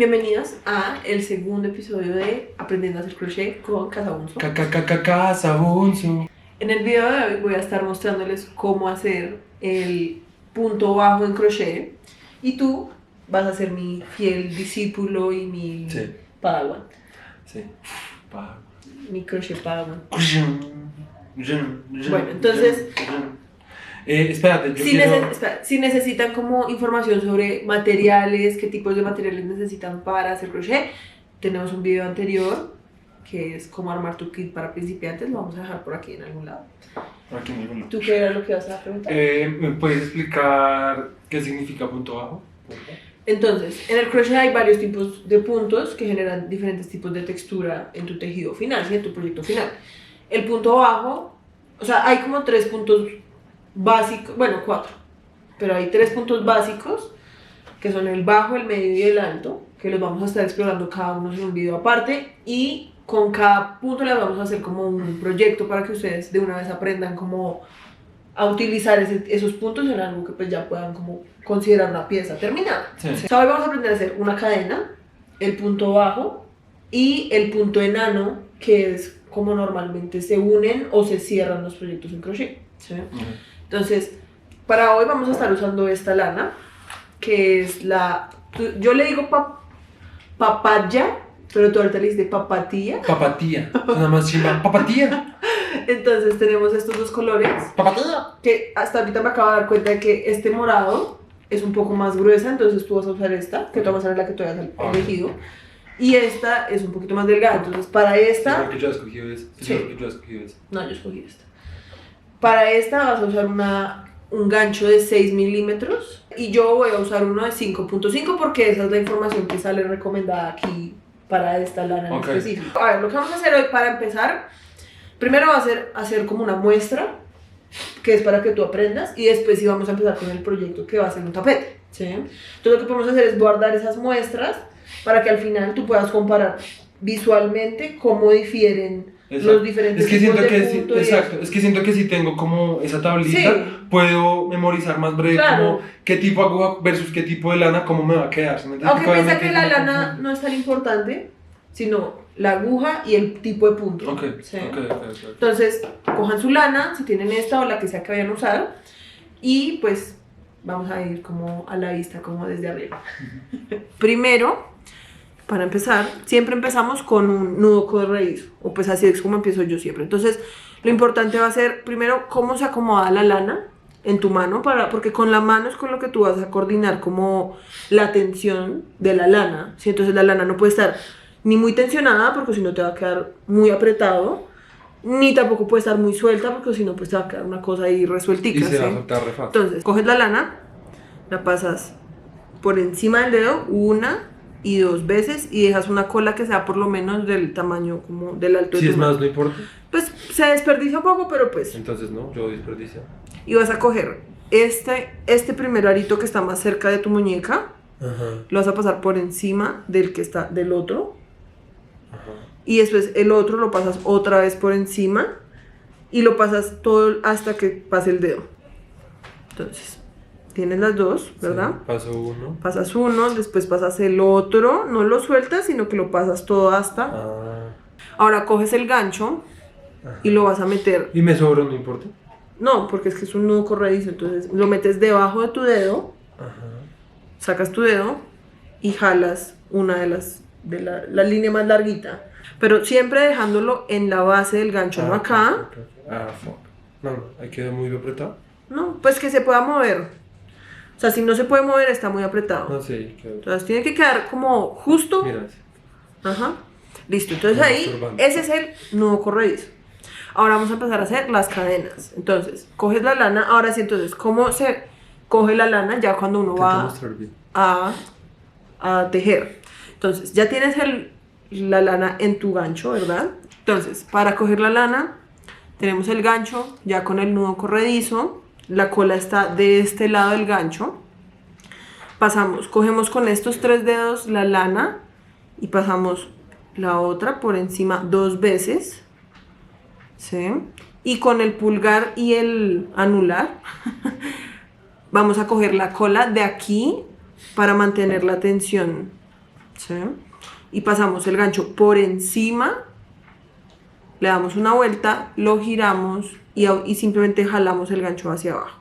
Bienvenidos a el segundo episodio de Aprendiendo a hacer crochet con Casabunzo. Casabunzo. En el video de hoy voy a estar mostrándoles cómo hacer el punto bajo en crochet y tú vas a ser mi fiel discípulo y mi padawan. Sí. Mi crochet padawan. Bueno, entonces... espérate, si necesitan como información sobre materiales, qué tipos de materiales necesitan para hacer crochet, tenemos un video anterior que es cómo armar tu kit para principiantes, lo vamos a dejar por aquí en algún lado. Aquí en algún lado. ¿Tú qué era lo que vas a preguntar? ¿Me puedes explicar qué significa punto bajo? Entonces, en el crochet hay varios tipos de puntos que generan diferentes tipos de textura en tu tejido final, ¿sí? En tu proyecto final. El punto bajo, o sea, hay como 3 puntos básicos, bueno, 4, pero hay 3 puntos básicos que son el bajo, el medio y el alto, que los vamos a estar explorando cada uno en un video aparte, y con cada punto les vamos a hacer como un proyecto para que ustedes de una vez aprendan cómo a utilizar esos puntos en algo que pues ya puedan como considerar una pieza terminada. Sí. Hoy vamos a aprender a hacer una cadena, el punto bajo y el punto enano, que es como normalmente se unen o se cierran los proyectos en crochet, ¿sí? Entonces, para hoy vamos a estar usando esta lana, que es yo le digo papaya, pero tú ahorita le dices papatilla. Papatía, nada más chimba. Papatía. Entonces tenemos estos dos colores, Papatía. que hasta ahorita me acabo de dar cuenta de que este morado es un poco más gruesa, entonces tú vas a usar esta, que tú vas a ver la que tú hayas elegido. Y esta es un poquito más delgada, entonces para esta... Sí, yo he escogido esta. Sí. Yo he escogido esta. No, yo escogí esta. Para esta vas a usar un gancho de 6 milímetros y yo voy a usar uno de 5.5 porque esa es la información que sale recomendada aquí para esta lana en específico. A ver, lo que vamos a hacer hoy para empezar, primero va a ser hacer como una muestra, que es para que tú aprendas, y después sí vamos a empezar con el proyecto que va a ser un tapete, ¿sí? Entonces lo que podemos hacer es guardar esas muestras para que al final tú puedas comparar visualmente cómo difieren los diferentes tipos de puntos. Exacto, es que siento que si tengo como esa tablita, puedo memorizar más breve como qué tipo de aguja versus qué tipo de lana, cómo me va a quedar. Aunque piensa que la lana no es tan importante, sino la aguja y el tipo de punto. ¿Sí? Entonces, cojan su lana, si tienen esta o la que sea que vayan a usar, y pues vamos a ir como a la vista, como desde arriba. Primero, para empezar, siempre empezamos con un nudo corredizo, o pues así es como empiezo yo siempre. Entonces, lo importante va a ser, primero, cómo se acomoda la lana en tu mano, porque con la mano es con lo que tú vas a coordinar como la tensión de la lana, ¿sí? Entonces la lana no puede estar ni muy tensionada, porque si no te va a quedar muy apretado, ni tampoco puede estar muy suelta, porque si no pues te va a quedar una cosa ahí resueltica. Y se va a ¿sí? soltar re fácil. Entonces, coges la lana, la pasas por encima del dedo 1 y 2 veces y dejas una cola que sea por lo menos del tamaño como del alto de tu mano. Si es más, no importa. Pues se desperdicia un poco, pero pues... Entonces no, yo desperdicio. Y vas a coger este primer arito que está más cerca de tu muñeca, lo vas a pasar por encima del que está del otro, y después el otro lo pasas otra vez por encima y lo pasas todo hasta que pase el dedo. Entonces, tienes las dos, ¿verdad? Sí, paso uno. Pasas uno, después pasas el otro, no lo sueltas, sino que lo pasas todo hasta. Ahora coges el gancho y lo vas a meter. ¿Y me sobra, no importa? No, porque es que es un nudo corredizo, entonces lo metes debajo de tu dedo, sacas tu dedo y jalas una de la línea más larguita, pero siempre dejándolo en la base del gancho, no acá. Fuck. No, ahí queda muy apretado. No, pues que se pueda mover. O sea, si no se puede mover está muy apretado. No, sí, claro. Entonces tiene que quedar como justo. Mira. Listo, entonces ahí, ese es el nudo corredizo. Ahora vamos a empezar a hacer las cadenas. Entonces, coges la lana. Ahora sí, entonces, ¿cómo se coge la lana ya cuando uno va a tejer? Entonces, ya tienes la lana en tu gancho, ¿verdad? Entonces, para coger la lana, tenemos el gancho ya con el nudo corredizo. La cola está de este lado del gancho. Cogemos con estos 3 dedos la lana y pasamos la otra por encima 2 veces. ¿Sí? Y con el pulgar y el anular vamos a coger la cola de aquí para mantener la tensión ¿sí? Y pasamos el gancho por encima, le damos una vuelta, lo giramos y simplemente jalamos el gancho hacia abajo.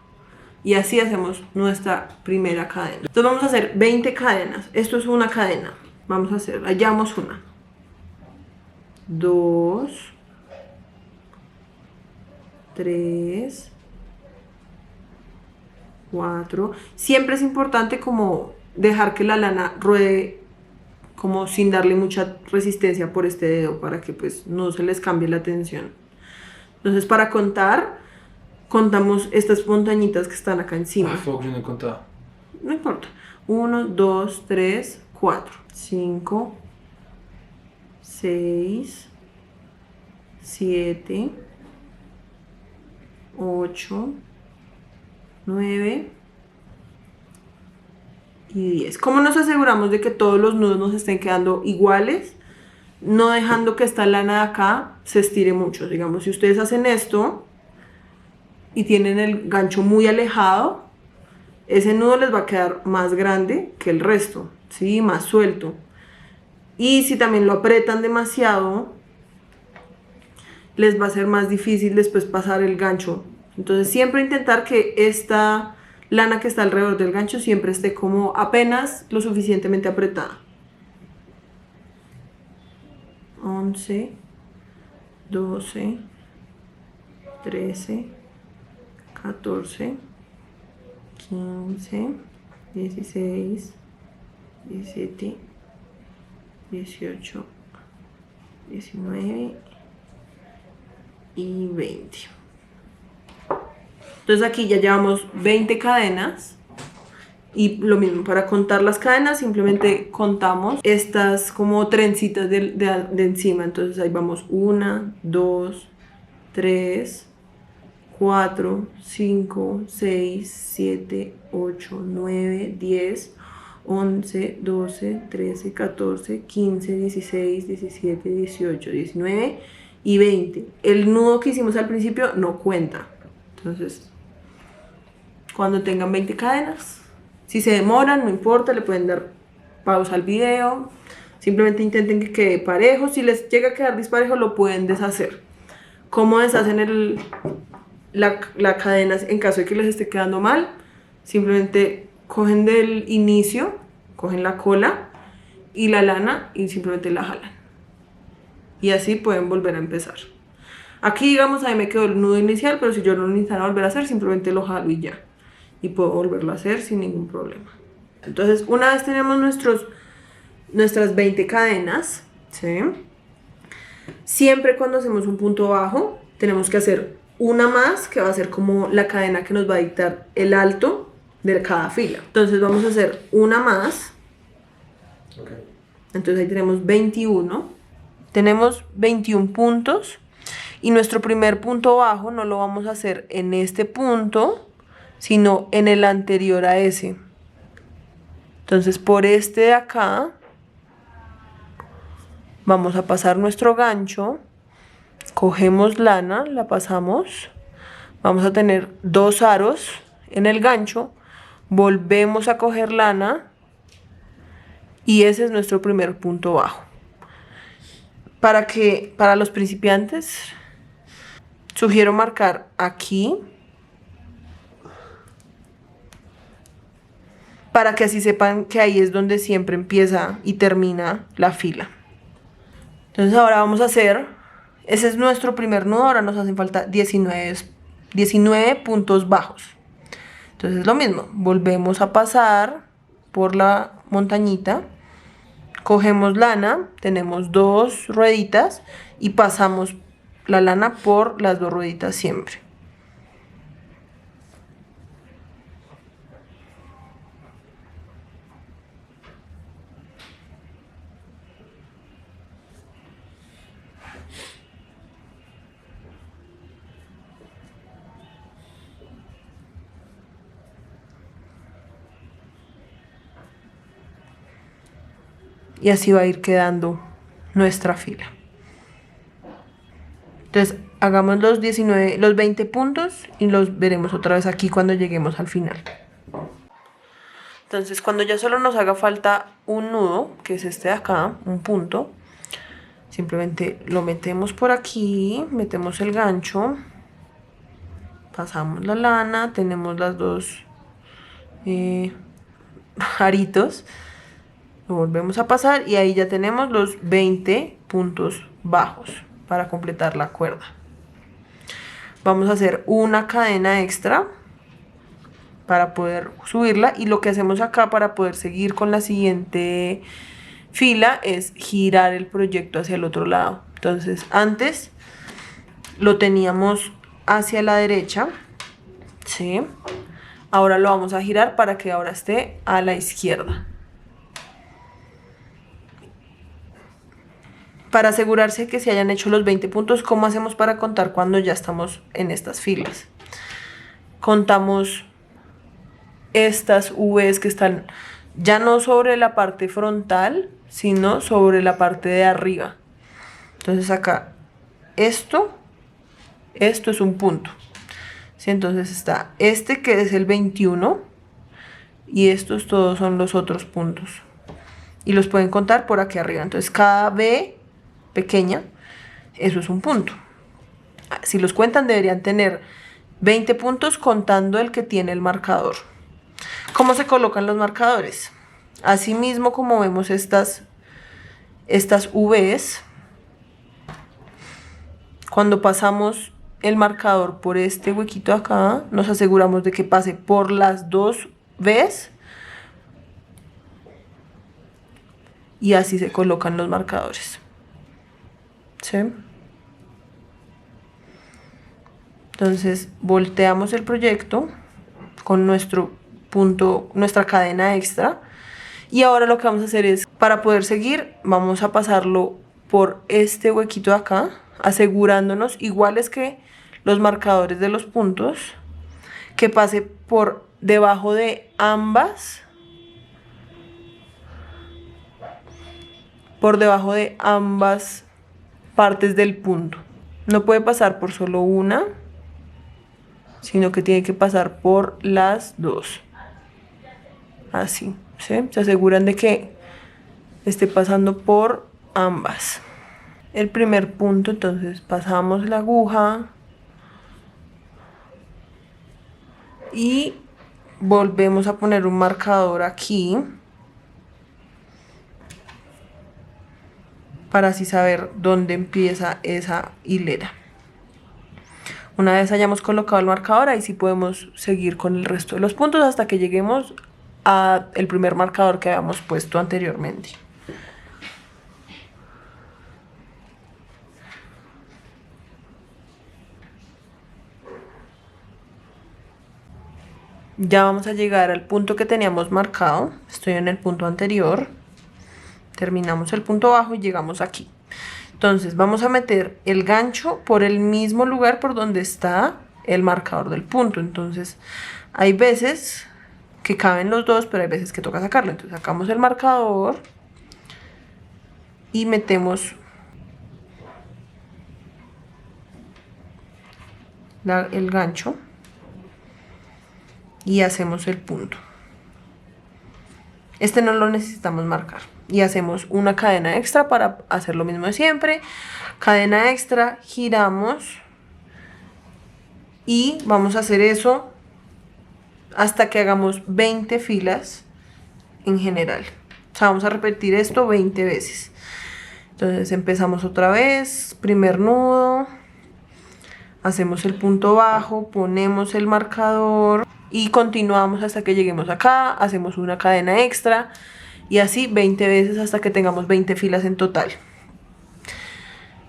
Y así hacemos nuestra primera cadena. Entonces vamos a hacer 20 cadenas. Esto es una cadena. Vamos a hacer, hallamos una. 2, 3, 4. Siempre es importante como dejar que la lana ruede como sin darle mucha resistencia por este dedo para que pues no se les cambie la tensión. Entonces para contar, contamos estas montañitas que están acá encima. Yo no he contado. No importa. 1, 2, 3, 4, 5, 6, 7, 8, 9 y 10. ¿Cómo nos aseguramos de que todos los nudos nos estén quedando iguales? No dejando que esta lana de acá se estire mucho. Digamos, si ustedes hacen esto y tienen el gancho muy alejado, ese nudo les va a quedar más grande que el resto, ¿sí? Más suelto. Y si también lo apretan demasiado, les va a ser más difícil después pasar el gancho. Entonces siempre intentar que esta lana que está alrededor del gancho siempre esté como apenas lo suficientemente apretada. 11, 12, 13, 14, 15, 16, 17, 18, 19 y 20. Entonces aquí ya llevamos 20 cadenas y lo mismo, para contar las cadenas simplemente contamos estas como trencitas de encima. Entonces ahí vamos 1, 2, 3, 4, 5, 6, 7, 8, 9, 10, 11, 12, 13, 14, 15, 16, 17, 18, 19 y 20. El nudo que hicimos al principio no cuenta. Entonces, cuando tengan 20 cadenas, si se demoran, no importa, le pueden dar pausa al video. Simplemente intenten que quede parejo. Si les llega a quedar disparejo, lo pueden deshacer. ¿Cómo deshacen la cadena en caso de que les esté quedando mal? Simplemente cogen del inicio, cogen la cola y la lana y simplemente la jalan. Y así pueden volver a empezar. Aquí, digamos, ahí me quedó el nudo inicial, pero si yo no lo necesitara volver a hacer, simplemente lo jalo y ya. Y puedo volverlo a hacer sin ningún problema. Entonces, una vez tenemos nuestras 20 cadenas, ¿sí? Siempre cuando hacemos un punto bajo, tenemos que hacer una más, que va a ser como la cadena que nos va a dictar el alto de cada fila. Entonces vamos a hacer una más. Okay. Entonces ahí tenemos 21. Tenemos 21 puntos. Y nuestro primer punto bajo no lo vamos a hacer en este punto, sino en el anterior a ese. Entonces por este de acá vamos a pasar nuestro gancho, cogemos lana, la pasamos, vamos a tener 2 aros en el gancho, volvemos a coger lana y ese es nuestro primer punto bajo. Para los principiantes, sugiero marcar aquí para que así sepan que ahí es donde siempre empieza y termina la fila. Entonces ahora vamos a hacer, ese es nuestro primer nudo, ahora nos hacen falta 19 puntos bajos. Entonces lo mismo, volvemos a pasar por la montañita, cogemos lana, tenemos 2 rueditas y pasamos la lana por las 2 rueditas siempre. Y así va a ir quedando nuestra fila. Entonces hagamos los 20 puntos y los veremos otra vez aquí cuando lleguemos al final. Entonces cuando ya solo nos haga falta un nudo, que es este de acá, un punto, simplemente lo metemos por aquí, metemos el gancho, pasamos la lana, tenemos las dos aritos, lo volvemos a pasar y ahí ya tenemos los 20 puntos bajos para completar la cuerda. Vamos a hacer una cadena extra para poder subirla, y lo que hacemos acá para poder seguir con la siguiente fila es girar el proyecto hacia el otro lado. Entonces antes lo teníamos hacia la derecha, ¿sí? Ahora lo vamos a girar para que ahora esté a la izquierda. Para asegurarse que se hayan hecho los 20 puntos, ¿cómo hacemos para contar cuando ya estamos en estas filas? Contamos estas V's que están ya no sobre la parte frontal, sino sobre la parte de arriba. Entonces acá, esto es un punto. ¿Sí? Entonces está este que es el 21 y estos todos son los otros puntos. Y los pueden contar por aquí arriba. Entonces cada V pequeña, eso es un punto. Si los cuentan deberían tener 20 puntos contando el que tiene el marcador. ¿Cómo se colocan los marcadores? Así mismo como vemos estas V's, cuando pasamos el marcador por este huequito acá, nos aseguramos de que pase por las dos V's y así se colocan los marcadores. ¿Sí? Entonces volteamos el proyecto con nuestro punto, nuestra cadena extra, y ahora lo que vamos a hacer es, para poder seguir, vamos a pasarlo por este huequito de acá, asegurándonos, iguales que los marcadores de los puntos, que pase por debajo de ambas, partes del punto. No puede pasar por solo una, sino que tiene que pasar por las dos. Así, ¿sí? Se aseguran de que esté pasando por ambas. El primer punto, entonces pasamos la aguja y volvemos a poner un marcador aquí para así saber dónde empieza esa hilera. Una vez hayamos colocado el marcador, ahí sí podemos seguir con el resto de los puntos hasta que lleguemos a el primer marcador que habíamos puesto anteriormente. Ya vamos a llegar al punto que teníamos marcado. Estoy en el punto anterior. Terminamos el punto bajo y llegamos aquí. Entonces vamos a meter el gancho por el mismo lugar por donde está el marcador del punto. Entonces hay veces que caben los dos, pero hay veces que toca sacarlo. Entonces sacamos el marcador y metemos el gancho y hacemos el punto. Este no lo necesitamos marcar. Y hacemos una cadena extra para hacer lo mismo de siempre. Cadena extra, giramos y vamos a hacer eso hasta que hagamos 20 filas en general. O sea, vamos a repetir esto 20 veces. Entonces empezamos otra vez, primer nudo, hacemos el punto bajo, ponemos el marcador y continuamos hasta que lleguemos acá, hacemos una cadena extra y así 20 veces hasta que tengamos 20 filas en total.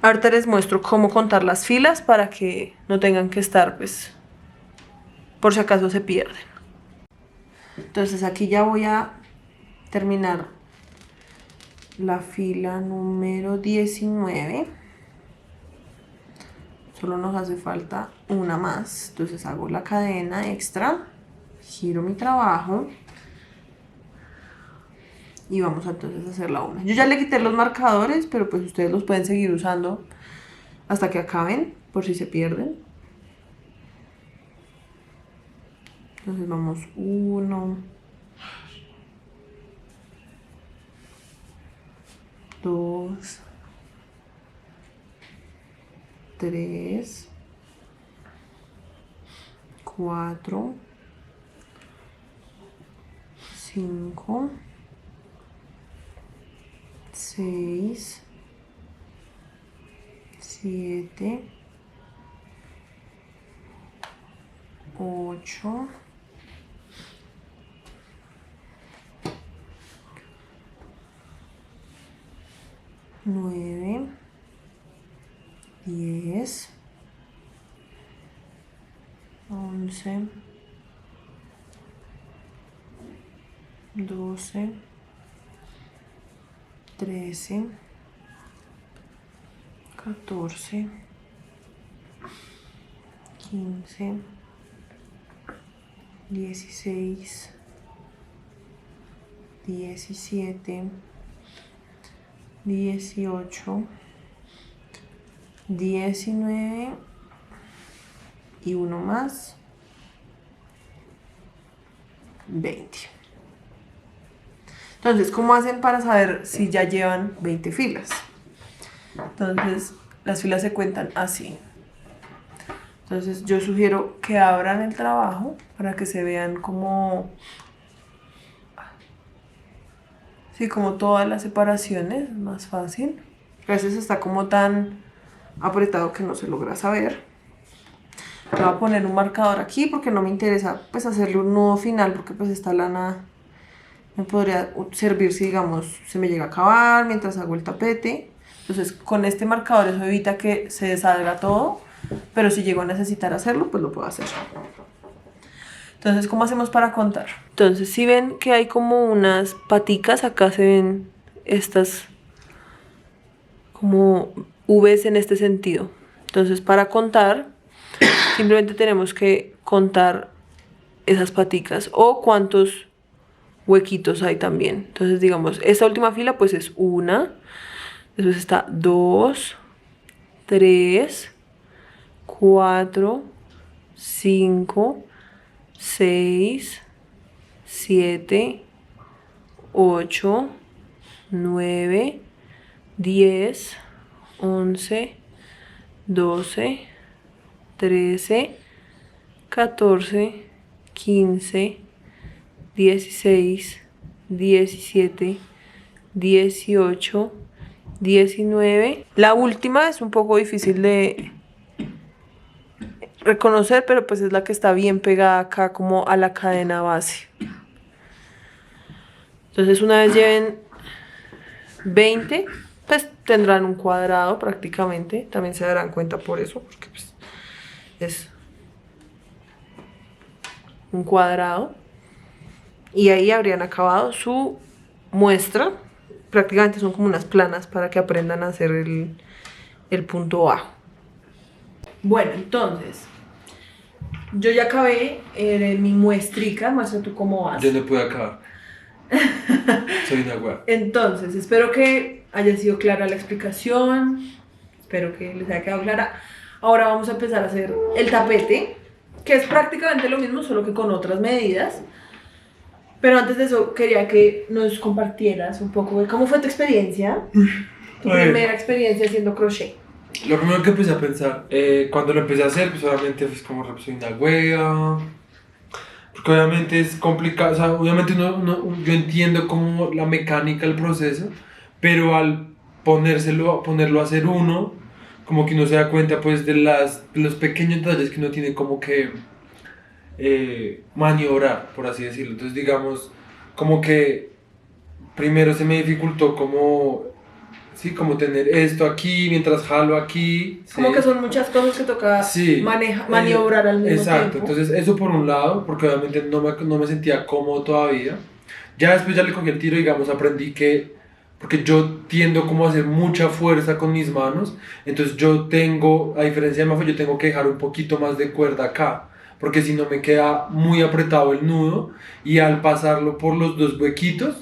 Ahorita les muestro cómo contar las filas para que no tengan que estar, pues, por si acaso se pierden. Entonces aquí ya voy a terminar la fila número 19. Solo nos hace falta una más. Entonces hago la cadena extra, giro mi trabajo y vamos entonces a hacer la una. Yo ya le quité los marcadores, pero pues ustedes los pueden seguir usando hasta que acaben, por si se pierden. Entonces vamos 1, 2, 3, 4, 5, 6, 7, 8, 9, 10, 11, 12, 13, 14, 15, 16, 17, 18, 19 y uno más, 20. Entonces, ¿cómo hacen para saber si ya llevan 20 filas? Entonces, las filas se cuentan así. Entonces, yo sugiero que abran el trabajo para que se vean como... Sí, como todas las separaciones, más fácil. A veces está como tan apretado que no se logra saber. Voy a poner un marcador aquí porque no me interesa pues hacerle un nudo final, porque pues esta lana me podría servir si digamos se me llega a acabar mientras hago el tapete. Entonces con este marcador eso evita que se deshaga todo, pero si llego a necesitar hacerlo pues lo puedo hacer. Entonces, ¿cómo hacemos para contar? Entonces, si ven que hay como unas paticas, acá se ven estas como V's en este sentido. Entonces, para contar, simplemente tenemos que contar esas paticas o cuántos huequitos hay también. Entonces, digamos, esta última fila pues es 1, después está 2, 3, 4, 5, 6, 7, 8, 9, 10, 11, 12, 13, 14, 15, 16, 17, 18, 19. La última es un poco difícil de reconocer, pero pues es la que está bien pegada acá como a la cadena base. Entonces una vez lleven 20, pues tendrán un cuadrado prácticamente. También se darán cuenta por eso, porque pues es un cuadrado. Y ahí habrían acabado su muestra. Prácticamente son como unas planas para que aprendan a hacer el punto bajo. Bueno, entonces yo ya acabé mi muestrica. Muestra tú cómo vas. Yo no puedo acabar. Soy una wea. Entonces, espero que haya sido clara la explicación. Espero que les haya quedado clara. Ahora vamos a empezar a hacer el tapete, que es prácticamente lo mismo, solo que con otras medidas. Pero antes de eso, quería que nos compartieras un poco de cómo fue tu experiencia. Tu primera experiencia haciendo crochet. Lo primero que empecé a pensar, cuando lo empecé a hacer, pues obviamente fue como soy una wea. Porque obviamente es complicado, o sea, obviamente yo entiendo como la mecánica del proceso, pero al ponerlo a hacer uno, como que uno se da cuenta pues de los pequeños detalles que uno tiene como que maniobrar, por así decirlo. Entonces digamos, como que primero se me dificultó como tener esto aquí mientras jalo aquí. Como ¿sí? que son muchas cosas que toca maniobrar al mismo exacto, tiempo. Entonces eso por un lado, porque obviamente no me sentía cómodo todavía. Ya después ya le cogí el tiro, digamos, aprendí que, porque yo tiendo como a hacer mucha fuerza con mis manos, entonces yo tengo, a diferencia de Mafe, yo tengo que dejar un poquito más de cuerda acá, porque si no me queda muy apretado el nudo, y al pasarlo por los dos huequitos,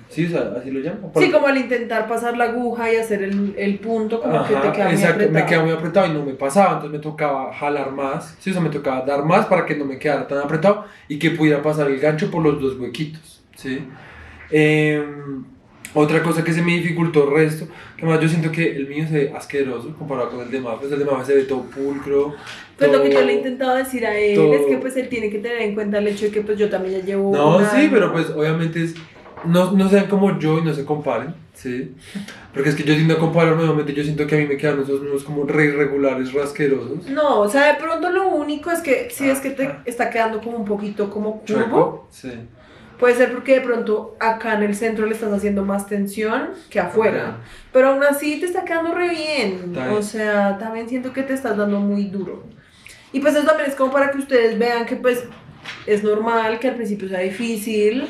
¿sí? O sea, ¿así lo llaman? Sí, como al intentar pasar la aguja y hacer el punto, como que te queda muy apretado. Me queda muy apretado y no me pasaba, entonces me tocaba jalar más, ¿sí? O sea, me tocaba dar más para que no me quedara tan apretado y que pudiera pasar el gancho por los dos huequitos, ¿sí? Otra cosa que se me dificultó el resto, que además yo siento que el mío se ve asqueroso comparado con el de Mafe. El de Mafe se ve todo pulcro. Pues lo que yo le he intentado decir a él es que pues él tiene que tener en cuenta el hecho de que pues yo también ya llevo No, sí, pero pues obviamente es... No sean como yo y no se comparen, ¿sí? Porque es que yo tiendo a compararme, obviamente yo siento que a mí me quedan esos nudos como re irregulares, rasquerosos. No, o sea, de pronto lo único es que si es que te está quedando como un poquito como curvo. Sí. Puede ser porque de pronto acá en el centro le estás haciendo más tensión que afuera. Okay. Pero aún así te está quedando re bien. O sea, también siento que te estás dando muy duro. Y pues eso también es como para que ustedes vean que pues es normal que al principio sea difícil.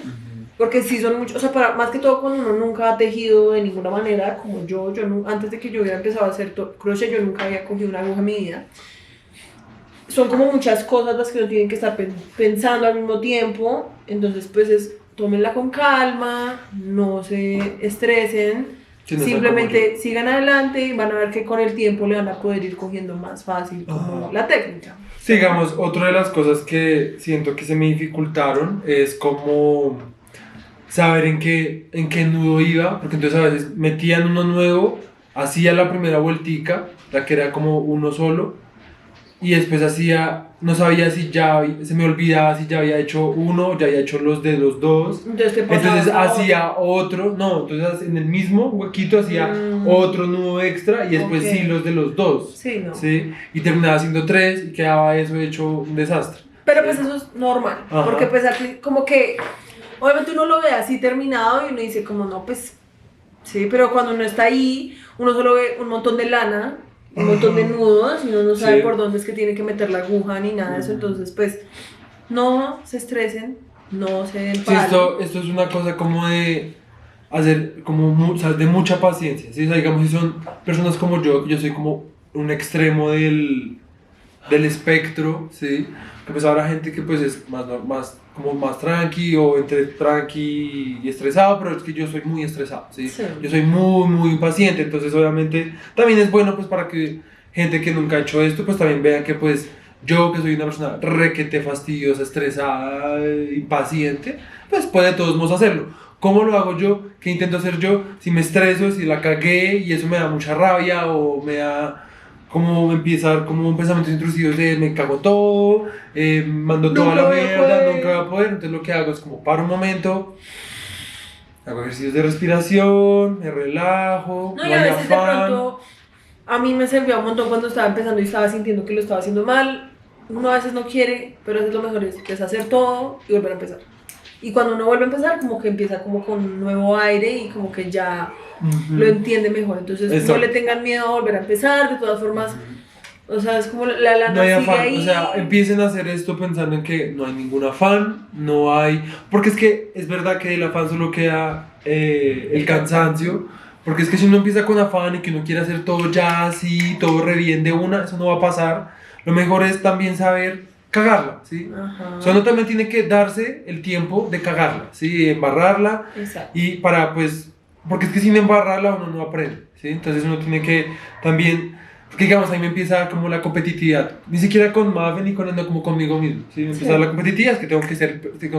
Porque sí son muchos, o sea, más que todo cuando uno nunca ha tejido de ninguna manera, como yo antes de que yo hubiera empezado a hacer crochet, yo nunca había cogido una aguja en mi vida. Son como muchas cosas las que uno tiene que estar pensando al mismo tiempo, entonces pues tómenla con calma, no se estresen, simplemente sigan adelante y van a ver que con el tiempo le van a poder ir cogiendo más fácil como la técnica. Sí, digamos, otra de las cosas que siento que se me dificultaron es como saber en qué nudo iba, porque entonces a veces metían uno nuevo, hacía la primera vueltica, la que era como uno solo, y después no sabía si ya, se me olvidaba si ya había hecho uno, ya había hecho los de los dos, entonces hacía otro, entonces en el mismo huequito hacía otro nudo extra y después sí los de los dos, ¿sí? Y terminaba haciendo 3 y quedaba eso hecho un desastre. Pero pues eso es normal, porque pues aquí como que obviamente uno lo ve así terminado y uno dice como no, pues sí, pero cuando uno está ahí, uno solo ve un montón de lana, un montón de nudos y uno no sabe por dónde es que tiene que meter la aguja ni nada de eso, entonces pues no se estresen, no se den palo. Sí, esto es una cosa como de hacer, como o sea, de mucha paciencia, ¿sí? O sea, digamos, si son personas como yo soy como un extremo del espectro, ¿sí? Que pues habrá gente que pues es más tranqui o entre tranqui y estresado, pero es que yo soy muy estresado, ¿sí? Yo soy muy impaciente, entonces obviamente también es bueno pues para que gente que nunca ha hecho esto pues también vean que pues yo que soy una persona requete fastidiosa, estresada, impaciente, pues puede de todos modos hacerlo. ¿Cómo lo hago yo? ¿Qué intento hacer yo? Si me estreso, si la cagué y eso me da mucha rabia o me da como empezar como un pensamiento intrusivo de me cago todo, mando toda la mierda, nunca voy a poder. Entonces lo que hago es como paro un momento, hago ejercicios de respiración, me relajo, no, y a veces de pronto a mí me servía un montón cuando estaba empezando y estaba sintiendo que lo estaba haciendo mal. Uno a veces no quiere, pero a veces lo mejor es hacer todo y volver a empezar. Y cuando uno vuelve a empezar, como que empieza como con un nuevo aire y como que ya lo entiende mejor. Entonces no le tengan miedo a volver a empezar, de todas formas, o sea, es como la lana no hay sigue afán, ahí. O sea, empiecen a hacer esto pensando en que no hay ningún afán, no hay... Porque es que es verdad que del afán solo queda el cansancio, porque es que si uno empieza con afán y que uno quiere hacer todo ya así, todo re bien de una, eso no va a pasar. Lo mejor es también saber cagarla, ¿sí? O sea, uno también tiene que darse el tiempo de cagarla, ¿sí? Embarrarla. Exacto. Y para, pues, porque es que sin embarrarla uno no aprende, ¿sí? Entonces uno tiene que también, porque digamos, ahí me empieza como la competitividad, ni siquiera con Mafe ni con como conmigo mismo, ¿sí? Me empieza la competitividad, es que tengo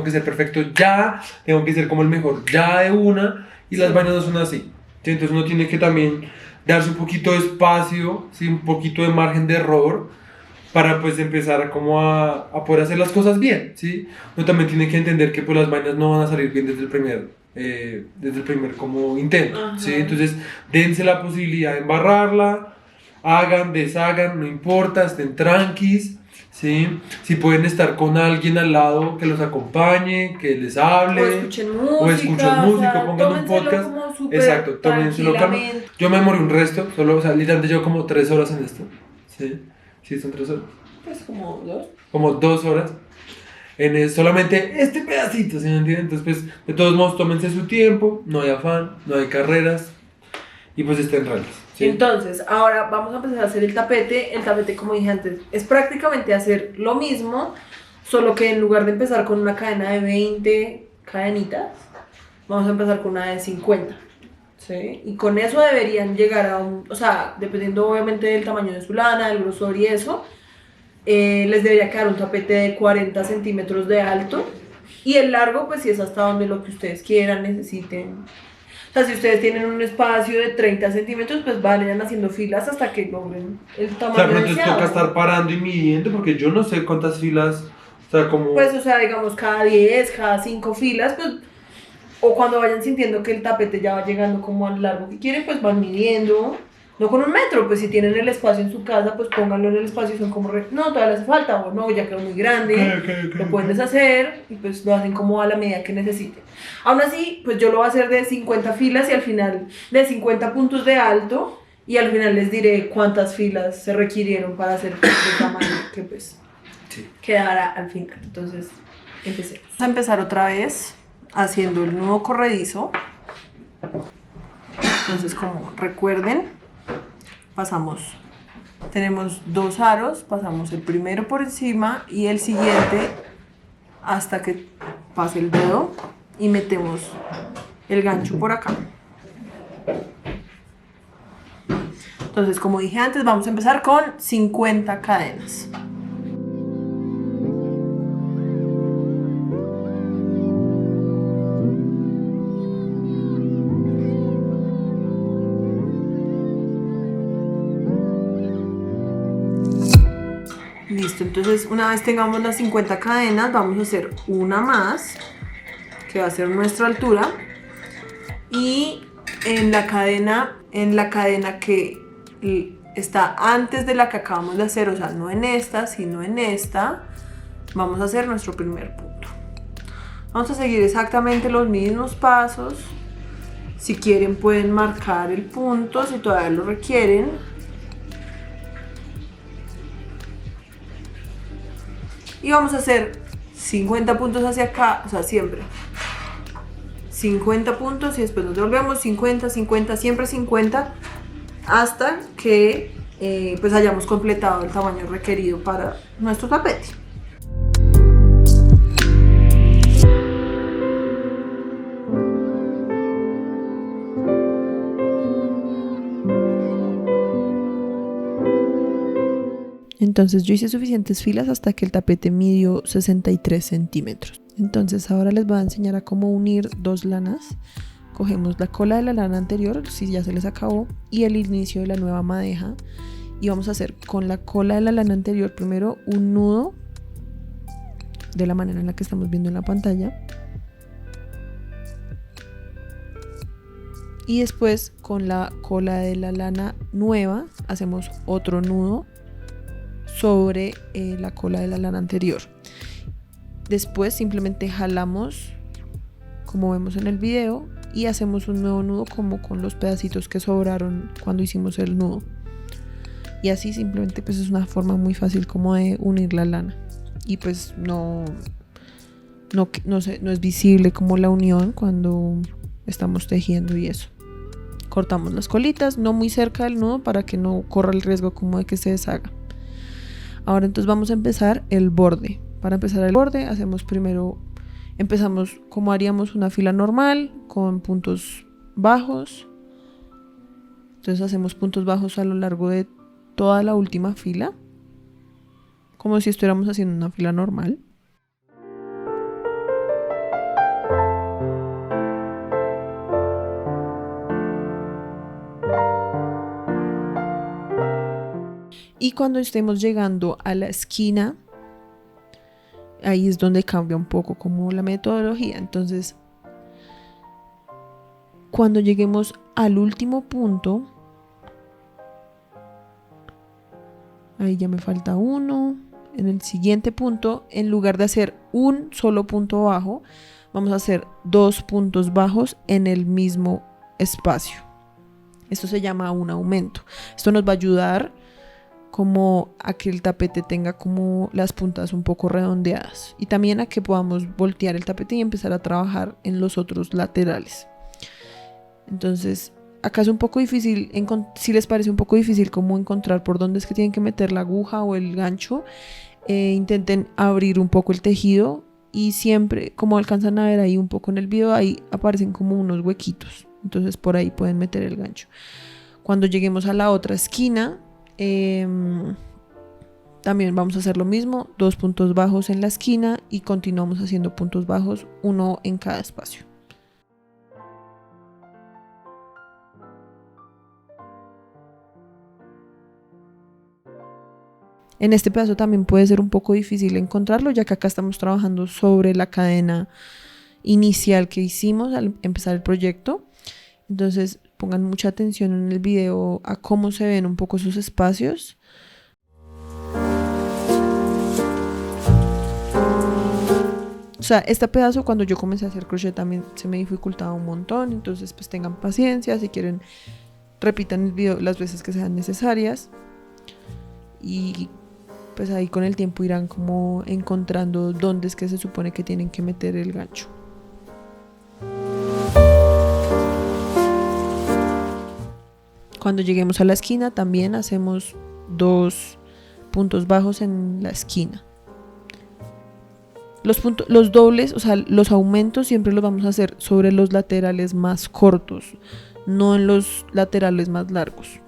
que ser perfecto ya, tengo que ser como el mejor ya de una, y las vainas no son así, ¿sí? Entonces uno tiene que también darse un poquito de espacio, ¿sí? Un poquito de margen de error, para pues empezar como a poder hacer las cosas bien, ¿sí? Uno también tiene que entender que pues las vainas no van a salir bien desde el primer como intento, ¿sí? Entonces dense la posibilidad de embarrarla, hagan, deshagan, no importa, estén tranquis, ¿sí? Si pueden estar con alguien al lado que los acompañe, que les hable, o escuchen música, pongan un podcast, exacto, tómenselo calma. Yo me morí un resto, o sea, literalmente llevo como 3 horas en esto, ¿sí? ¿Sí son 3 horas? Pues como 2. Como 2 horas. Solamente este pedacito, ¿sí me entienden? Entonces, pues, de todos modos, tómense su tiempo, no hay afán, no hay carreras, y pues estén tranquilos, ¿sí? Entonces, ahora vamos a empezar a hacer el tapete. El tapete, como dije antes, es prácticamente hacer lo mismo, solo que en lugar de empezar con una cadena de 20 cadenitas, vamos a empezar con una de 50. ¿Sí? Y con eso deberían llegar a o sea, dependiendo obviamente del tamaño de su lana, del grosor y eso, les debería quedar un tapete de 40 centímetros de alto y el largo pues si es hasta donde lo que ustedes quieran, necesiten. O sea, si ustedes tienen un espacio de 30 centímetros, pues vayan haciendo filas hasta que logren el tamaño. O sea, pero entonces toca estar parando y midiendo, porque yo no sé cuántas filas, o sea, como... Pues, o sea, digamos, cada 10, cada 5 filas, pues, o cuando vayan sintiendo que el tapete ya va llegando como al largo que quieren, pues van midiendo. No con un metro, pues si tienen el espacio en su casa, pues pónganlo en el espacio, son como, no, todavía le hace falta, o no, ya quedó muy grande, lo pueden deshacer, y pues lo hacen como a la medida que necesiten. Aún así, pues yo lo voy a hacer de 50 filas y al final de 50 puntos de alto, y al final les diré cuántas filas se requirieron para hacer el tamaño que pues quedara al final. Entonces, empecemos. Vamos a empezar otra vez haciendo el nudo corredizo. Entonces, como recuerden, tenemos 2 aros, pasamos el primero por encima y el siguiente hasta que pase el dedo y metemos el gancho por acá. Entonces, como dije antes, vamos a empezar con 50 cadenas. Listo, entonces una vez tengamos las 50 cadenas, vamos a hacer una más, que va a ser nuestra altura, y en la cadena que está antes de la que acabamos de hacer, o sea, no en esta, sino en esta, vamos a hacer nuestro primer punto. Vamos a seguir exactamente los mismos pasos. Si quieren pueden marcar el punto, si todavía lo requieren. Y vamos a hacer 50 puntos hacia acá, o sea, siempre 50 puntos y después nos devolvemos 50, 50, siempre 50 hasta que pues hayamos completado el tamaño requerido para nuestro tapete. Entonces yo hice suficientes filas hasta que el tapete midió 63 centímetros. Entonces ahora les voy a enseñar a cómo unir 2 lanas. Cogemos la cola de la lana anterior, si ya se les acabó, y el inicio de la nueva madeja. Y vamos a hacer con la cola de la lana anterior primero un nudo de la manera en la que estamos viendo en la pantalla. Y después con la cola de la lana nueva hacemos otro nudo sobre la cola de la lana anterior. Después simplemente jalamos como vemos en el video y hacemos un nuevo nudo como con los pedacitos que sobraron cuando hicimos el nudo, y así simplemente pues es una forma muy fácil como de unir la lana y pues no es visible como la unión cuando estamos tejiendo. Y eso, cortamos las colitas no muy cerca del nudo para que no corra el riesgo como de que se deshaga. Ahora entonces vamos a empezar el borde. Para empezar el borde empezamos como haríamos una fila normal con puntos bajos. Entonces hacemos puntos bajos a lo largo de toda la última fila, como si estuviéramos haciendo una fila normal. Y cuando estemos llegando a la esquina, ahí es donde cambia un poco como la metodología. Entonces, cuando lleguemos al último punto, ahí ya me falta uno. En el siguiente punto, en lugar de hacer un solo punto bajo, vamos a hacer 2 puntos bajos en el mismo espacio. Esto se llama un aumento. Esto nos va a ayudar como a que el tapete tenga como las puntas un poco redondeadas y también a que podamos voltear el tapete y empezar a trabajar en los otros laterales. Entonces acá es un poco difícil, si les parece un poco difícil como encontrar por dónde es que tienen que meter la aguja o el gancho, intenten abrir un poco el tejido y siempre, como alcanzan a ver ahí un poco en el video, ahí aparecen como unos huequitos, entonces por ahí pueden meter el gancho. Cuando lleguemos a la otra esquina, también vamos a hacer lo mismo, 2 puntos bajos en la esquina y continuamos haciendo puntos bajos, uno en cada espacio. En este pedazo también puede ser un poco difícil encontrarlo, ya que acá estamos trabajando sobre la cadena inicial que hicimos al empezar el proyecto. Entonces pongan mucha atención en el video a cómo se ven un poco sus espacios. O sea, este pedazo cuando yo comencé a hacer crochet también se me dificultaba un montón, entonces pues tengan paciencia, si quieren repitan el video las veces que sean necesarias y pues ahí con el tiempo irán como encontrando dónde es que se supone que tienen que meter el gancho. Cuando lleguemos a la esquina también hacemos 2 puntos bajos en la esquina. Los dobles, o sea, los aumentos siempre los vamos a hacer sobre los laterales más cortos, no en los laterales más largos.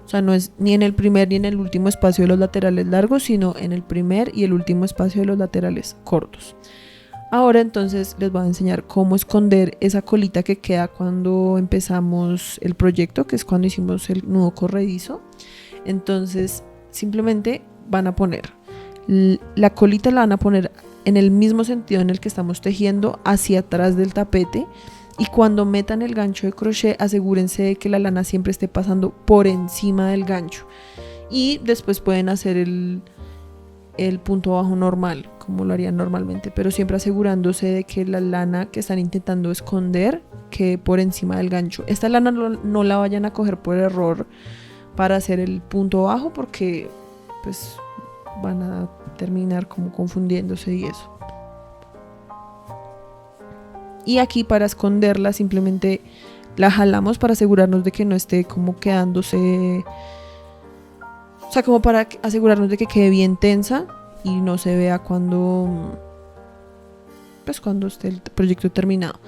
O sea, no es ni en el primer ni en el último espacio de los laterales largos, sino en el primer y el último espacio de los laterales cortos. Ahora entonces les voy a enseñar cómo esconder esa colita que queda cuando empezamos el proyecto, que es cuando hicimos el nudo corredizo. Entonces simplemente van a poner la colita, la van a poner en el mismo sentido en el que estamos tejiendo, hacia atrás del tapete, y cuando metan el gancho de crochet asegúrense de que la lana siempre esté pasando por encima del gancho, y después pueden hacer el punto bajo normal como lo harían normalmente, pero siempre asegurándose de que la lana que están intentando esconder quede por encima del gancho. Esta lana no la vayan a coger por error para hacer el punto bajo, porque pues van a terminar como confundiéndose y eso. Y aquí para esconderla simplemente la jalamos para asegurarnos de que no esté como quedándose, o sea, como para asegurarnos de que quede bien tensa y no se vea cuando esté el proyecto terminado.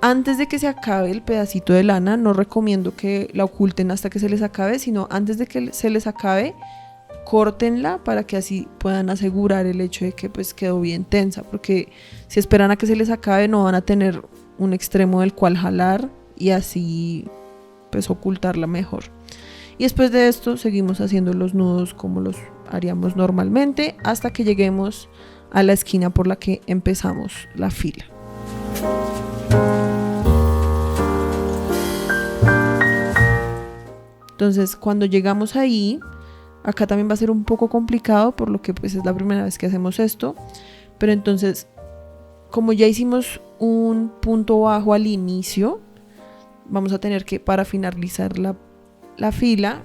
Antes de que se acabe el pedacito de lana, no recomiendo que la oculten hasta que se les acabe, sino antes de que se les acabe, córtenla para que así puedan asegurar el hecho de que pues quedó bien tensa, porque si esperan a que se les acabe no van a tener un extremo del cual jalar y así pues ocultarla mejor. Y después de esto seguimos haciendo los nudos como los haríamos normalmente hasta que lleguemos a la esquina por la que empezamos la fila. Entonces cuando llegamos ahí, acá también va a ser un poco complicado por lo que pues es la primera vez que hacemos esto, pero entonces como ya hicimos un punto bajo al inicio, vamos a tener que, para finalizar la fila,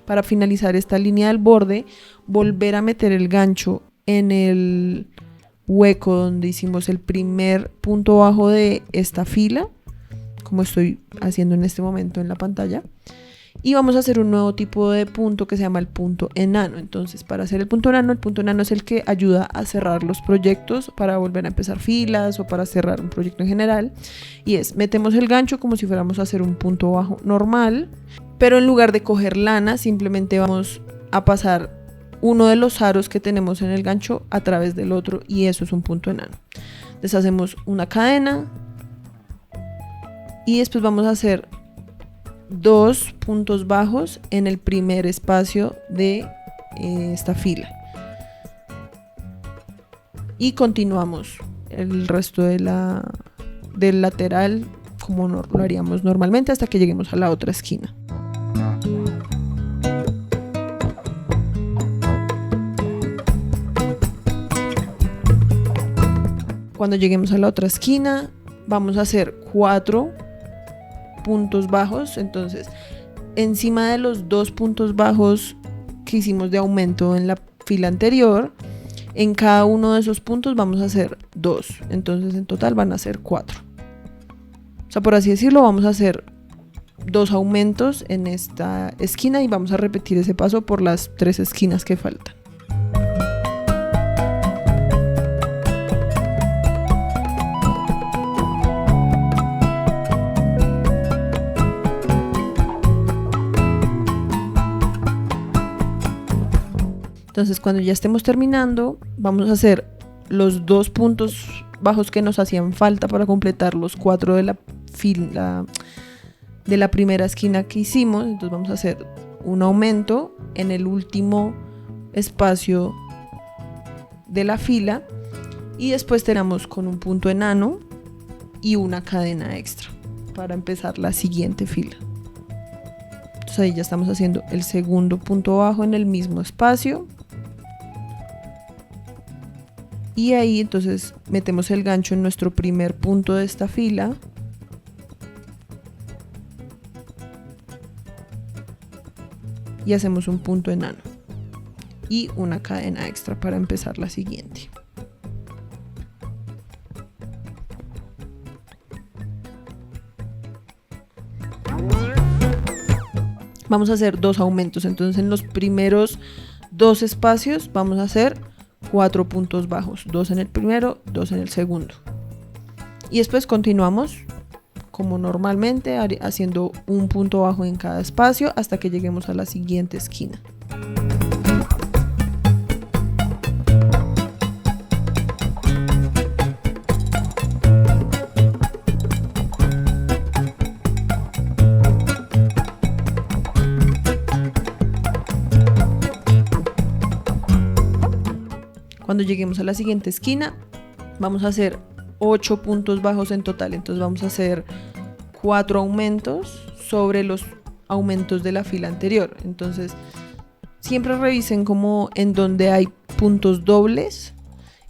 para finalizar esta línea del borde, volver a meter el gancho en el hueco donde hicimos el primer punto bajo de esta fila, como estoy haciendo en este momento en la pantalla, y vamos a hacer un nuevo tipo de punto que se llama el punto enano. Entonces para hacer el punto enano es el que ayuda a cerrar los proyectos, para volver a empezar filas o para cerrar un proyecto en general, y metemos el gancho como si fuéramos a hacer un punto bajo normal, pero en lugar de coger lana simplemente vamos a pasar uno de los aros que tenemos en el gancho a través del otro, y eso es un punto enano. Entonces hacemos una cadena y después vamos a hacer 2 puntos bajos en el primer espacio de esta fila y continuamos el resto del lateral como lo haríamos normalmente hasta que lleguemos a la otra esquina. Cuando lleguemos a la otra esquina vamos a hacer 4 puntos bajos. Entonces encima de los 2 puntos bajos que hicimos de aumento en la fila anterior, en cada uno de esos puntos vamos a hacer 2, entonces en total van a ser 4. O sea, por así decirlo, vamos a hacer 2 aumentos en esta esquina y vamos a repetir ese paso por las 3 esquinas que faltan. Entonces cuando ya estemos terminando vamos a hacer los 2 puntos bajos que nos hacían falta para completar los 4 de la fila de la primera esquina que hicimos. Entonces vamos a hacer un aumento en el último espacio de la fila y después terminamos con un punto enano y una cadena extra para empezar la siguiente fila. Entonces ahí ya estamos haciendo el segundo punto bajo en el mismo espacio y ahí entonces metemos el gancho en nuestro primer punto de esta fila y hacemos un punto enano y una cadena extra para empezar la siguiente. Vamos a hacer 2 aumentos, entonces en los primeros 2 espacios vamos a hacer 4 puntos bajos, 2 en el primero, 2 en el segundo. Y después continuamos como normalmente haciendo un punto bajo en cada espacio hasta que lleguemos a la siguiente esquina. Cuando lleguemos a la siguiente esquina vamos a hacer 8 puntos bajos en total, entonces vamos a hacer 4 aumentos sobre los aumentos de la fila anterior. Entonces siempre revisen como en donde hay puntos dobles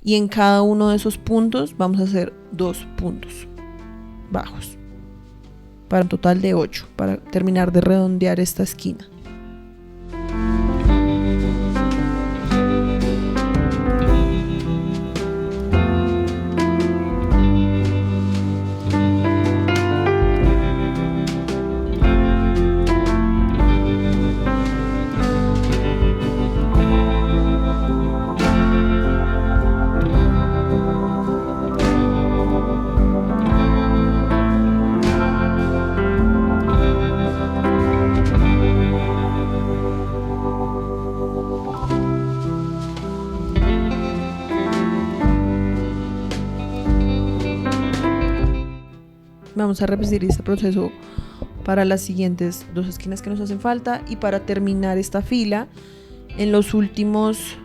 y en cada uno de esos puntos vamos a hacer 2 puntos bajos para un total de 8 para terminar de redondear esta esquina. Vamos a repetir este proceso para las siguientes 2 esquinas que nos hacen falta y para terminar esta fila en los últimos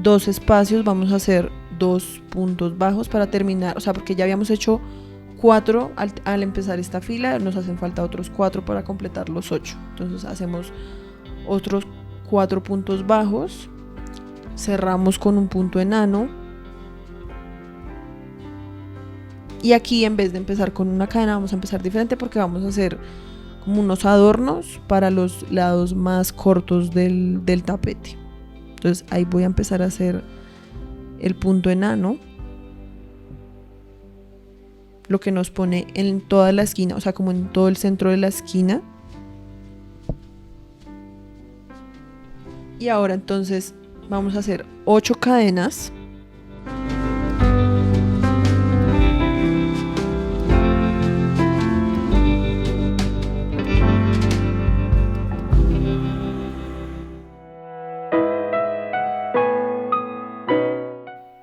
2 espacios vamos a hacer 2 puntos bajos para terminar, o sea, porque ya habíamos hecho 4 al empezar esta fila, nos hacen falta otros 4 para completar los 8. Entonces hacemos otros 4 puntos bajos, cerramos con un punto enano. Y aquí en vez de empezar con una cadena vamos a empezar diferente porque vamos a hacer como unos adornos para los lados más cortos del tapete. Entonces ahí voy a empezar a hacer el punto enano, lo que nos pone en toda la esquina, o sea como en todo el centro de la esquina. Y ahora entonces vamos a hacer 8 cadenas.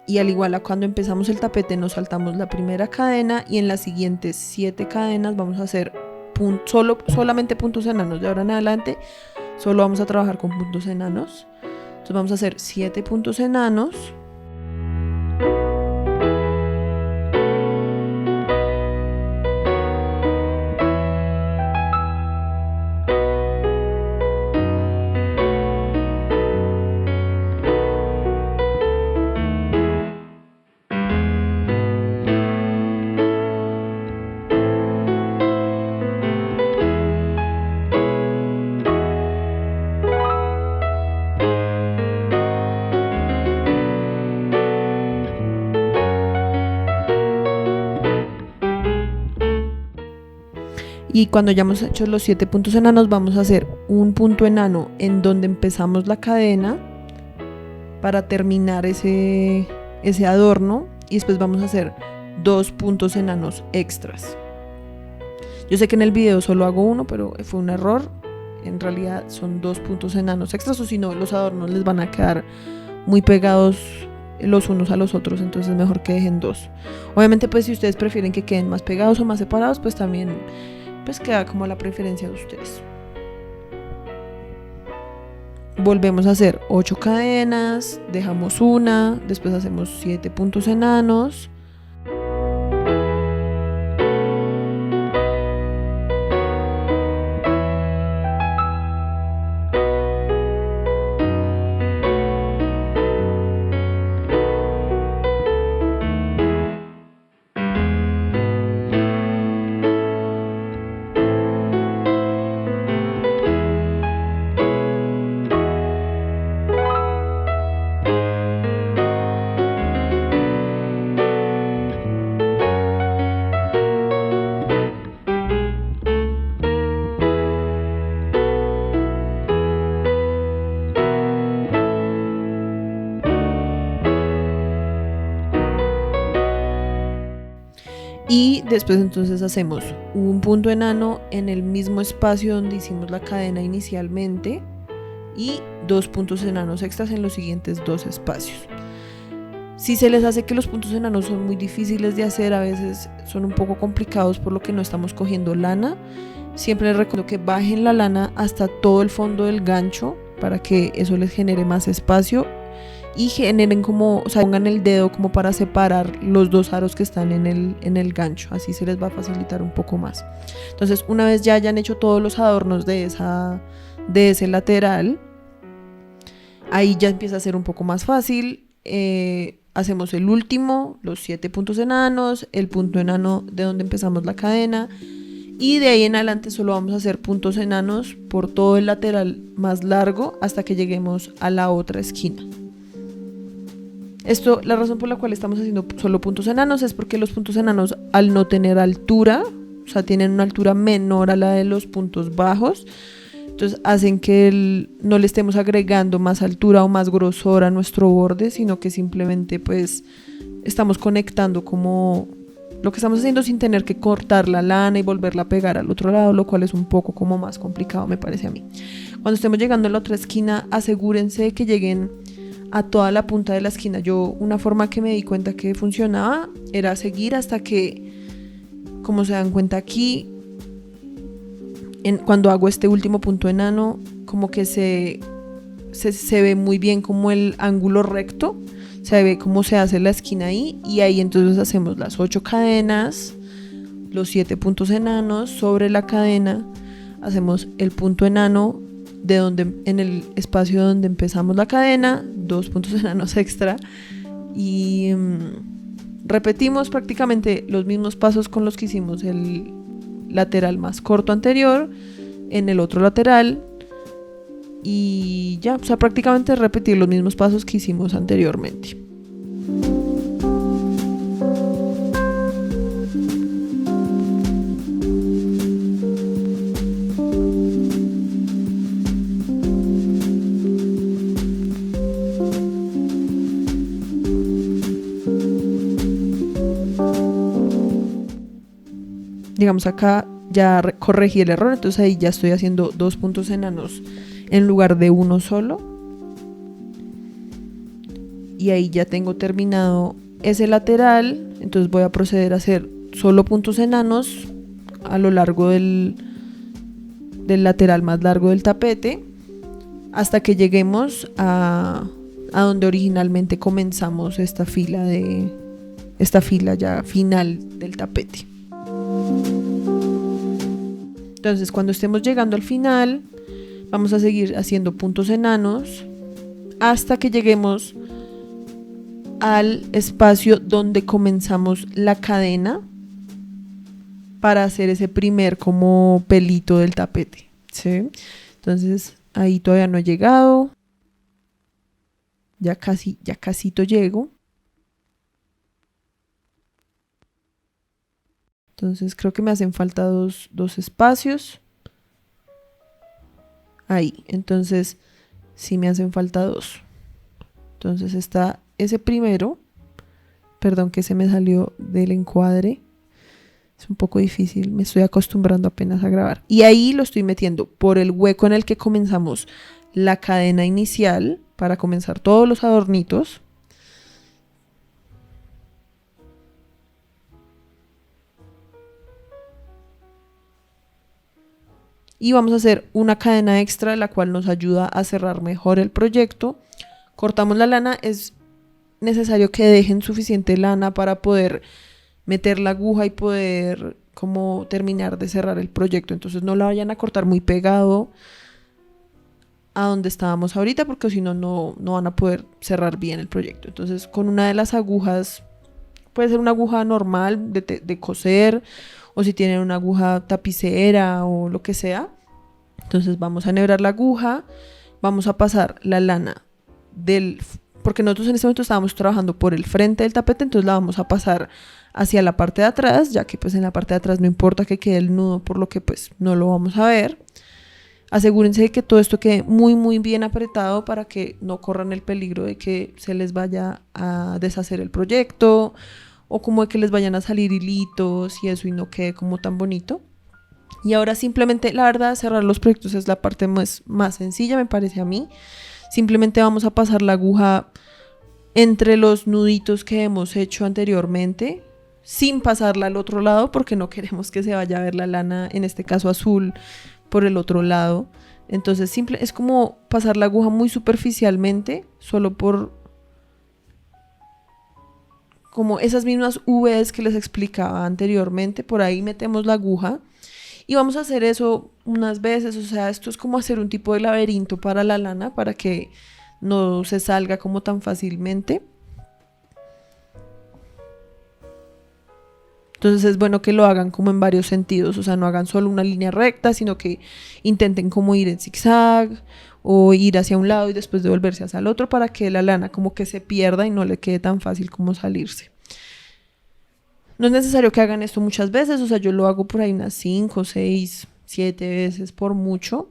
Y al igual a cuando empezamos el tapete nos saltamos la primera cadena y en las siguientes 7 cadenas vamos a hacer solamente puntos enanos. De ahora en adelante solo vamos a trabajar con puntos enanos. Entonces vamos a hacer 7 puntos enanos. Y cuando ya hemos hecho los 7 puntos enanos vamos a hacer un punto enano en donde empezamos la cadena para terminar ese adorno y después vamos a hacer 2 puntos enanos extras. Yo sé que en el video solo hago uno, pero fue un error. En realidad son 2 puntos enanos extras, o si no los adornos les van a quedar muy pegados los unos a los otros, entonces mejor que dejen 2. Obviamente pues si ustedes prefieren que queden más pegados o más separados, pues también pues queda como la preferencia de ustedes. volvemos a hacer 8 cadenas, dejamos una, después hacemos 7 puntos enanos. Y después entonces hacemos un punto enano en el mismo espacio donde hicimos la cadena inicialmente y 2 puntos enanos extras en los siguientes 2 espacios. Si se les hace que los puntos enanos son muy difíciles de hacer, a veces son un poco complicados por lo que no estamos cogiendo lana, siempre les recomiendo que bajen la lana hasta todo el fondo del gancho para que eso les genere más espacio y generen como, o sea, pongan el dedo como para separar los 2 aros que están en el gancho, así se les va a facilitar un poco más. Entonces, una vez ya hayan hecho todos los adornos de ese lateral, ahí ya empieza a ser un poco más fácil. Hacemos el último, los 7 puntos enanos, el punto enano de donde empezamos la cadena, y de ahí en adelante solo vamos a hacer puntos enanos por todo el lateral más largo hasta que lleguemos a la otra esquina. La razón por la cual estamos haciendo solo puntos enanos es porque los puntos enanos, al no tener altura, o sea, tienen una altura menor a la de los puntos bajos, entonces hacen que no le estemos agregando más altura o más grosor a nuestro borde, sino que simplemente pues estamos conectando como lo que estamos haciendo sin tener que cortar la lana y volverla a pegar al otro lado, lo cual es un poco como más complicado, me parece a mí. Cuando estemos llegando a la otra esquina, asegúrense de que lleguen a toda la punta de la esquina. Una forma que me di cuenta que funcionaba era seguir hasta que, como se dan cuenta aquí, cuando hago este último punto enano, como que se ve muy bien como el ángulo recto, se ve cómo se hace la esquina ahí, y ahí entonces hacemos las 8 cadenas, los 7 puntos enanos sobre la cadena, hacemos el punto enano en el espacio donde empezamos la cadena, 2 puntos enanos extra, y repetimos prácticamente los mismos pasos con los que hicimos el lateral más corto anterior en el otro lateral, y ya, o sea, prácticamente repetir los mismos pasos que hicimos anteriormente. Digamos, acá ya corregí el error, entonces ahí ya estoy haciendo 2 puntos enanos en lugar de uno solo, y ahí ya tengo terminado ese lateral. Entonces voy a proceder a hacer solo puntos enanos a lo largo del lateral más largo del tapete hasta que lleguemos a donde originalmente comenzamos esta fila ya final del tapete. Entonces, cuando estemos llegando al final, vamos a seguir haciendo puntos enanos hasta que lleguemos al espacio donde comenzamos la cadena para hacer ese primer como pelito del tapete, ¿sí? Entonces, ahí todavía no he llegado. Ya casito llego. Entonces creo que me hacen falta dos espacios. Ahí, entonces sí me hacen falta 2. Entonces está ese primero. Perdón que se me salió del encuadre. Es un poco difícil, me estoy acostumbrando apenas a grabar. Y ahí lo estoy metiendo por el hueco en el que comenzamos la cadena inicial para comenzar todos los adornitos. y vamos a hacer una cadena extra la cual nos ayuda a cerrar mejor el proyecto. Cortamos la lana, es necesario que dejen suficiente lana para poder meter la aguja y poder como terminar de cerrar el proyecto, entonces no la vayan a cortar muy pegado a donde estábamos ahorita porque si no, no van a poder cerrar bien el proyecto. Entonces con una de las agujas, puede ser una aguja normal de coser o si tienen una aguja tapicera o lo que sea, entonces vamos a enhebrar la aguja, vamos a pasar la lana porque nosotros en este momento estábamos trabajando por el frente del tapete, entonces la vamos a pasar hacia la parte de atrás, ya que pues en la parte de atrás no importa que quede el nudo, por lo que pues no lo vamos a ver. Asegúrense de que todo esto quede muy muy bien apretado para que no corran el peligro de que se les vaya a deshacer el proyecto o como de que les vayan a salir hilitos y eso y no quede como tan bonito. Y ahora simplemente, la verdad, cerrar los proyectos es la parte más sencilla, me parece a mí. Simplemente vamos a pasar la aguja entre los nuditos que hemos hecho anteriormente, sin pasarla al otro lado porque no queremos que se vaya a ver la lana, en este caso azul, por el otro lado. Entonces es como pasar la aguja muy superficialmente, solo por como esas mismas V's que les explicaba anteriormente. Por ahí metemos la aguja y vamos a hacer eso unas veces. O sea, esto es como hacer un tipo de laberinto para la lana para que no se salga como tan fácilmente. Entonces es bueno que lo hagan como en varios sentidos, o sea, no hagan solo una línea recta, sino que intenten como ir en zigzag o ir hacia un lado y después devolverse hacia el otro para que la lana como que se pierda y no le quede tan fácil como salirse. No es necesario que hagan esto muchas veces, o sea, yo lo hago por ahí unas 5, 6, 7 veces por mucho.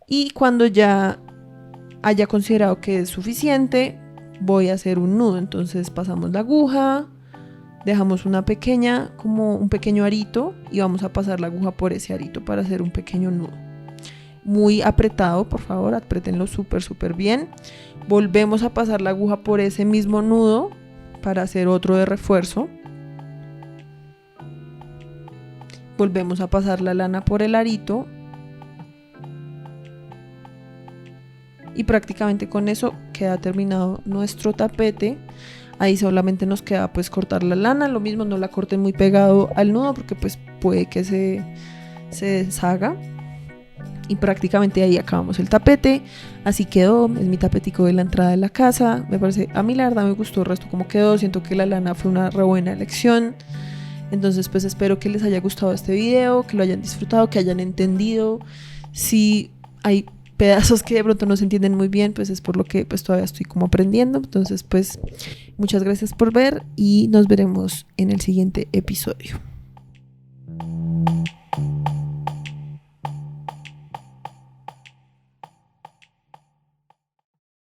Y cuando ya haya considerado que es suficiente, voy a hacer un nudo. Entonces pasamos la aguja, dejamos como un pequeño arito y vamos a pasar la aguja por ese arito para hacer un pequeño nudo. Muy apretado, por favor, apretenlo súper bien. Volvemos a pasar la aguja por ese mismo nudo para hacer otro de refuerzo. Volvemos a pasar la lana por el arito. Y prácticamente con eso queda terminado nuestro tapete. Ahí solamente nos queda pues cortar la lana, lo mismo no la corten muy pegado al nudo porque pues puede que se deshaga. Y prácticamente ahí acabamos el tapete, así quedó, es mi tapetico de la entrada de la casa. Me parece, a mí la verdad me gustó el resto como quedó, siento que la lana fue una re buena elección. Entonces pues espero que les haya gustado este video, que lo hayan disfrutado, que hayan entendido. Si hay pedazos que de pronto no se entienden muy bien, pues es por lo que pues todavía estoy como aprendiendo. Entonces pues muchas gracias por ver y nos veremos en el siguiente episodio.